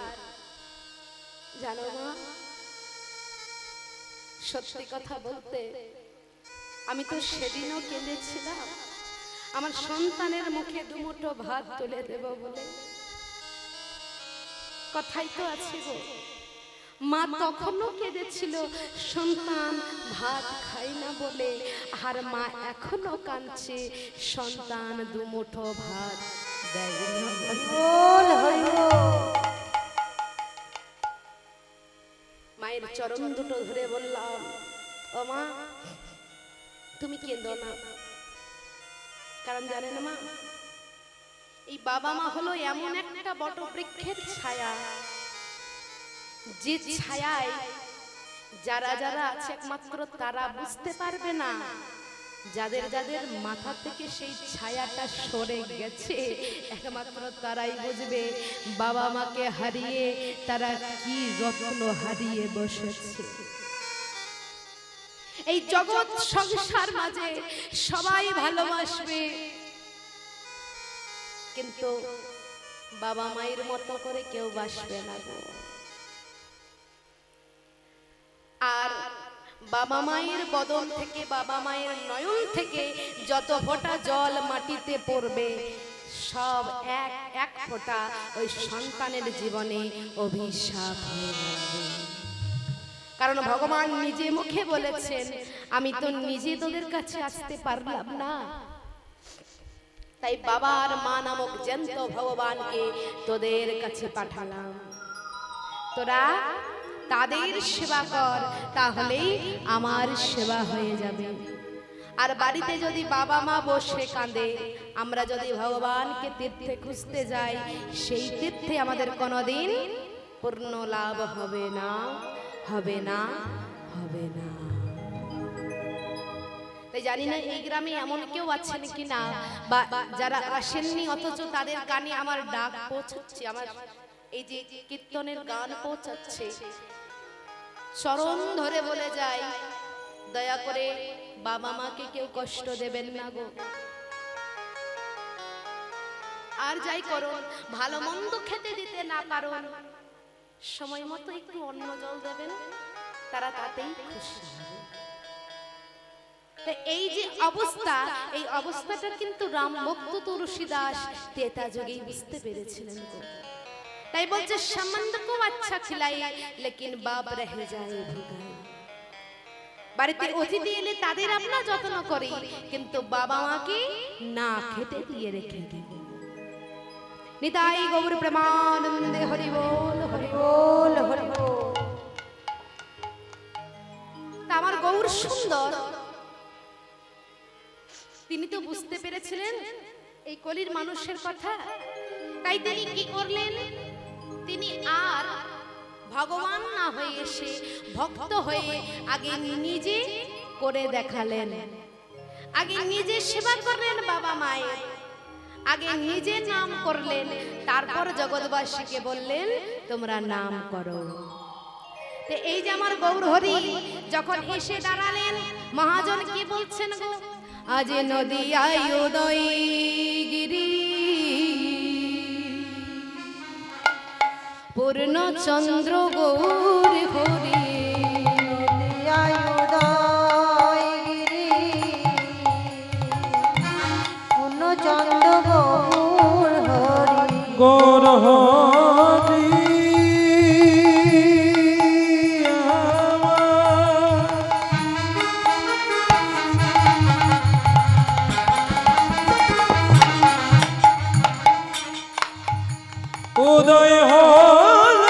জানো মা, সত্যি কথা বলতে আমি তো সেদিনও কেঁদেছিলাম আমার সন্তানের মুখে দুমুঠো ভাত তুলে দেব বলে। কথাই তো আছে গো, মা তখনও কেঁদেছিল সন্তান ভাত খাই না বলে, আর মা এখনো কাঁদছে সন্তান দুমুঠো ভাত দেয় না বলে। মায়ের চরণ দুটো ধরে বললাম, ও মা, তুমি কেঁদো না। কারণ জানেন মা, এই বাবা মা হলো এমন একটা বটবৃক্ষের ছায়া, যে ছায়ায় যারা যারা আছে একমাত্র তারা বুঝতে পারবে না। যাদের যাদের মাথা থেকে সেই ছায়াটা সরে গেছে, একমাত্র তারাই বুঝবে বাবা মাকে হারিয়ে তারা কি যত্ন হারিয়ে বসেছে। এই জগৎ সংসার মাঝে সবাই ভালোবাসবে, কিন্তু বাবা মায়ের মতো করে কেউ বাসবে না গো। আর বাবা মায়ের বদন থেকে, বাবা মায়ের নয়ন থেকে যত ফোঁটা জল মাটিতে পড়বে, সব এক এক ফোঁটা ওই সন্তানের জীবনে অভিশাপ হয়ে যাবে। কারণ ভগবান নিজে মুখে বলেছেন, আমি তো নিজে তোদের কাছে আসতে পারলাম না, তাই বাবা আর মা নামক জ্যান্ত ভগবানকে তোদের কাছে পাঠালাম। তোরা তাদের সেবা কর, তাহলেই আমার সেবা হয়ে যাবে। আর বাড়িতে যদি বাবা মা বসে কাঁদে, আমরা যদি ভগবানকে তীর্থে খুঁজতে যাই, সেই তীর্থে আমাদের কোনোদিন পূর্ণ লাভ হবে না, হবে না, হবে না। তাই জানি না এই গ্রামে এমন কেউ আছেন কিনা, বা যারা আসেননি অথচ তাদের গানে আমার ডাক পৌঁছাচ্ছে, আমার এই যে কীর্তনের গান পৌঁছাচ্ছে। চরণ ধরে বলে যায়, দয়া করে বাবা মাকে কেউ কষ্ট দেবেন না গো। আর যাই করুন, ভালো মন্দ খেতে দিতে না পারুন, সময় মতো একটু অন্ন জল দেবেন, তারা তাতেই খুশি হবে। এই যে অবস্থা, এই অবস্থাটা কিন্তু রাম ভক্ত তুলসীদাস তেতা যোগেই বুঝতে পেরেছিলেন গো। তাই বলছে, সম্বন্ধ কো আচ্ছা খিলাই লেকিন বাপ রহে যায় ভুগায়। বাড়িতে অতিথি এলে তাদের আমরা যত্ন করি, কিন্তু বাবা মাকে না খেতে দিয়ে রেখে দিই। নিতাই গৌর প্রেমানন্দে হরি বল, হরি বল, হরি বল। আমার গৌর সুন্দর, তিনি তো বুঝতে পেরেছিলেন এই কলির মানুষের কথা। তাই তিনি কি করলেন, তিনি আর ভগবান না হয়ে এসে ভক্ত হয়ে আগে নিজে করে দেখালেন। আগে নিজে সেবা করলেন বাবা মায়ের, আগে নিজে নাম করলেন, তারপর জগৎবাসীকে বললেন তোমরা নাম করো। তো এই যে আমার গৌর হরি যখন এসে দাঁড়ালেন, মহাজন কি বলছেন গো, আজ নদিয়ায় উদয়গিরি পূর্ণ চন্দ্র গৌর হরি, নদিয়ায় উদয় হরি উদয় হল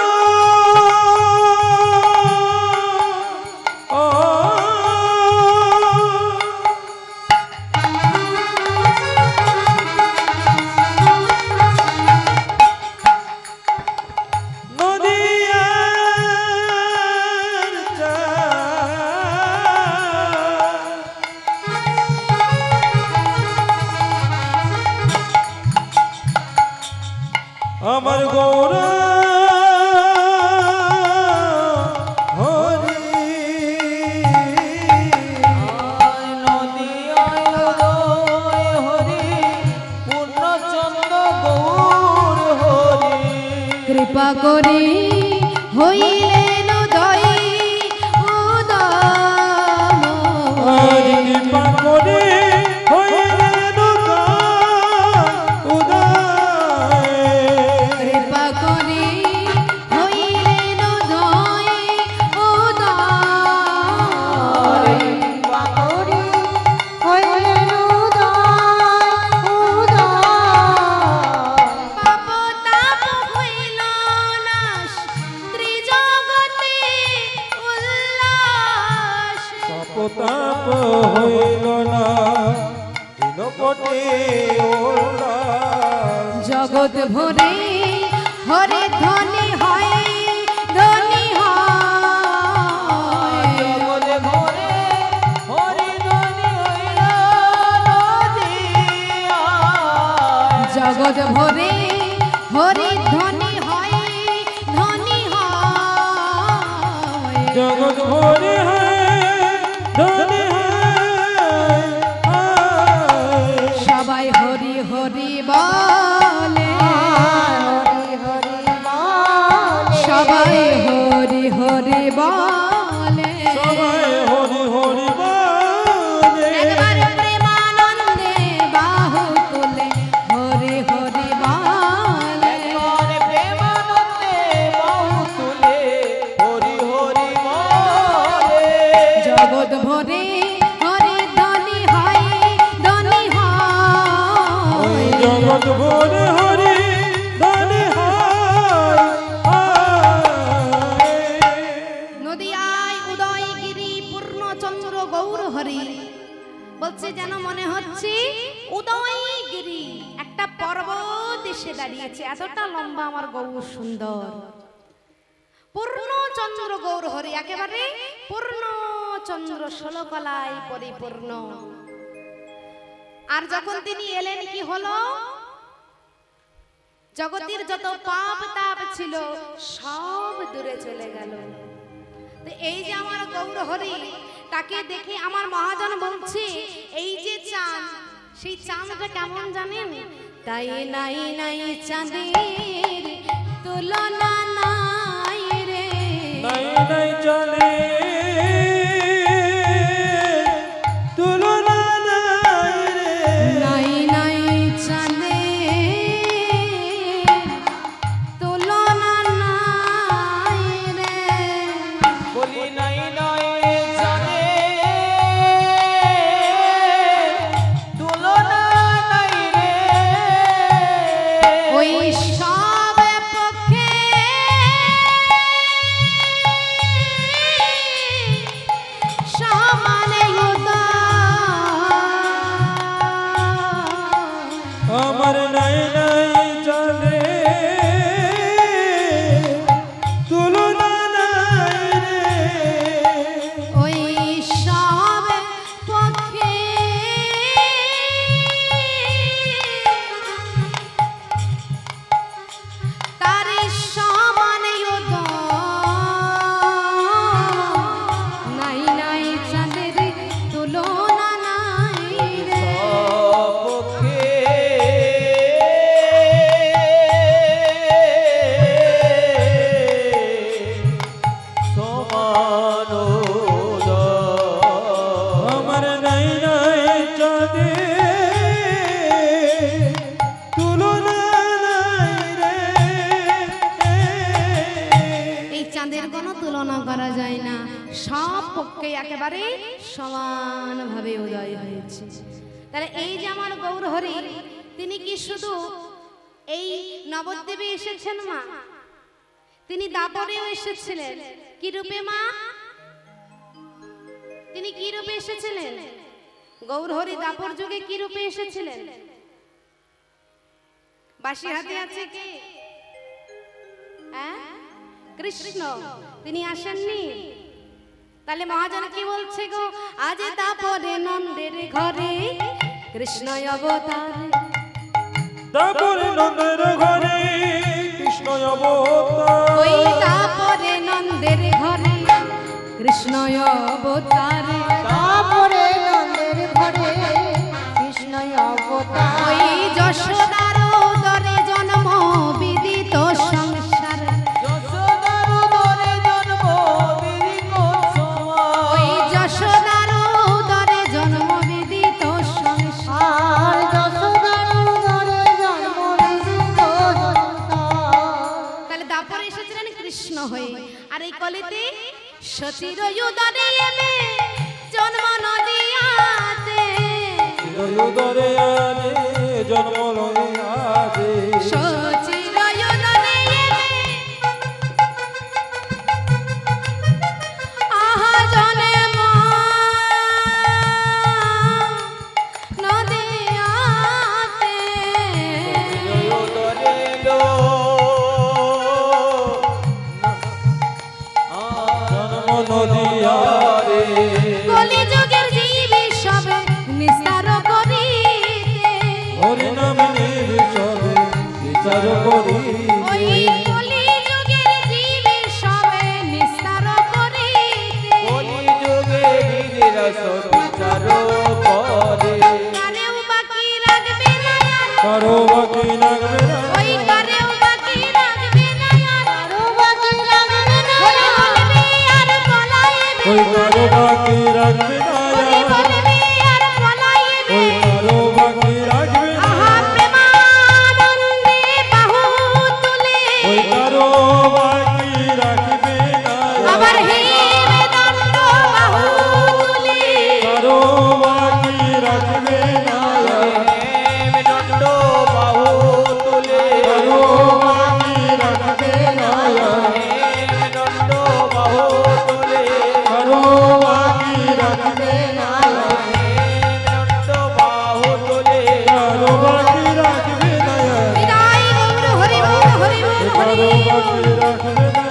আমার গৌরা হরি নদী উদয় হরি পূর্ণচন্দ্র গৌর হরি কৃপা করে হইলেন উদয় উদম কৃপা করে হইলেন উদয় কৃপা করে হইলেন উদয় উদয় বাকরি হইলেন উদয় উদয় পাপ তাপ হইল নাশ ত্রিজগতে উল্লাস তাপ হইল না দিনকটে জগৎ ভরে হরে ধনী হয় ধনী হয় জগৎ ভরে হরি ধনী হইল নদিয়া জগৎ ভরে হরি ধনী হয় ধনী হয় জগৎ ভরে ধনী সবাই হরি হরি বলে হরি হরি বলে সবাই হরি হরি বলে সবাই হরি হরি বলে একবার প্রেমানন্দে বাহু তুলে হরি হরি বলে মনে প্রেমানন্দে বাহু তুলে হরি হরি বলে জগৎ ভরে হরি ধনী হয় ধনী হয় জগৎ ভরে হরি ধনী নদিয়ায় উদয়গিরি পূর্ণচন্দ্র গৌর হরি বলছে যেন মনে হচ্ছে উদয়গিরি একটা পর্বত এসে দাঁড়িয়েছে এতটা লম্বা আমার গৌর সুন্দর পূর্ণচন্দ্র গৌর হরি একেবারে পূর্ণচন্দ্র ষোলকলায় পরিপূর্ণ আর যখন তিনি এলেন কি হলো জগতের যত পাপ তাপ ছিল সব দূরে চলে গেল তো এই যে আমার গৌর হরি তাকে দেখে আমার মহাজন বলছে এই যে চাঁদ সেই চাঁদটা কেমন জানেন তাই নাই নাই চাঁদের তুলনা নাই রে নাই নাই চলে তুলনা নাই রে নাই নাই চাঁদের তুলনা নাই রে বলি নাই নাই জানে তুলনা নাই রে ওই সব পক্ষে সমানে আমার নাই নাই চলে তুলনা নাই রে ওই সব পক্ষে তার সমানে নাই নাই চাঁদের তুলনা নাই রে পক্ষে সমান আমার নাই নাই চলে তুলনা নাই রে তুলনা করা যায় না, সব পক্ষে একেবারে সমানভাবে উদয় হয়েছে। তাহলে এই যে আমার গৌরহরি, তিনি কি শুধু এই নবদ্বীপে এসেছেন মা? তিনি দাপরেও এসেছিলেন। কি রূপে মা? তিনি কি রূপে এসেছিলেন? গৌরহরি দাপর যুগে কি রূপে এসেছিলেন? বাঁশি হাতে আছে কে? হ্যাঁ, কৃষ্ণ। তিনি আসেননি? তাহলে মহাজন কি বলছে গো? আজ দাপরে নন্দের ঘরে কৃষ্ণ অবতার। দাপরে নন্দের ঘরে কৃষ্ণ অবতার। ওই দাপরে নন্দের ঘরে কৃষ্ণ অবতার। তারপরে নন্দের ঘরে কৃষ্ণ অবতার। ওই যশোদার উদরে জন্ম বিদিত সংসার। যশোদার উদরে জন্ম বিদিত সংসার। ওই যশোদার উদরে জন্ম বিদিত সংসার। আর যশোদার উদরে জন্ম বিদিত সংসার। তাহলে দাপরে এসেছিলেন কৃষ্ণ হয়ে, আর এই কলিতে সচির উদরে এমে জন্ম নদিয়াতে। উদরে আনে জন্ম লইয়াছে। সচির উদরে এমে আহা জন্ম নদিয়াতে। উদরে লো জন্ম নদিয়ারে। কলিযুগের জীবী সবে নিস্তার করিতে। হরি নাম নিবি সবে বিচার করি। ওই কলিযুগের জীবী সবে নিস্তার করিতে। কলিযুগে গিরিরাস বিচার করে। কারেও বাকি রাখবে না আর, কারো বাকি লাগবে না। ওই কারেও বাকি রাখবে না আর। আরো বাকি লাগবে না। ওরে বলবে আর পলাইবে ওই কারো বাকি রাখবে না। ওরে বলবে আর পলাইবে। ওই কারো বাকি রাখবে না। আহা প্রেমানন্দে বাহু তুলে ওই কারো বাকি রাখবে না। আবার হে বেদান্ত বাহু তুলে। কারো বাকি রাখবে না। দণ্ড বাহু তুলে। কারো বাকি রাখবে না। দণ্ড বাহু তুলে। কারো বাকি রাখবে না। দণ্ড বাহু তুলে। কারো বাকি রাখবে না। বিদায় গৌর হরি বল হরি বল হরি কারো বল। বাকি রাখবে না।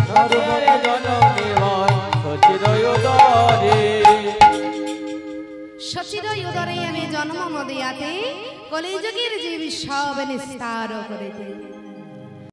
কারো রে জননী হয় সচির উদরে। সচির উদরে আমি জন্ম নদিয়াতে, কলিযুগের জীব সব নিস্তার করিতে।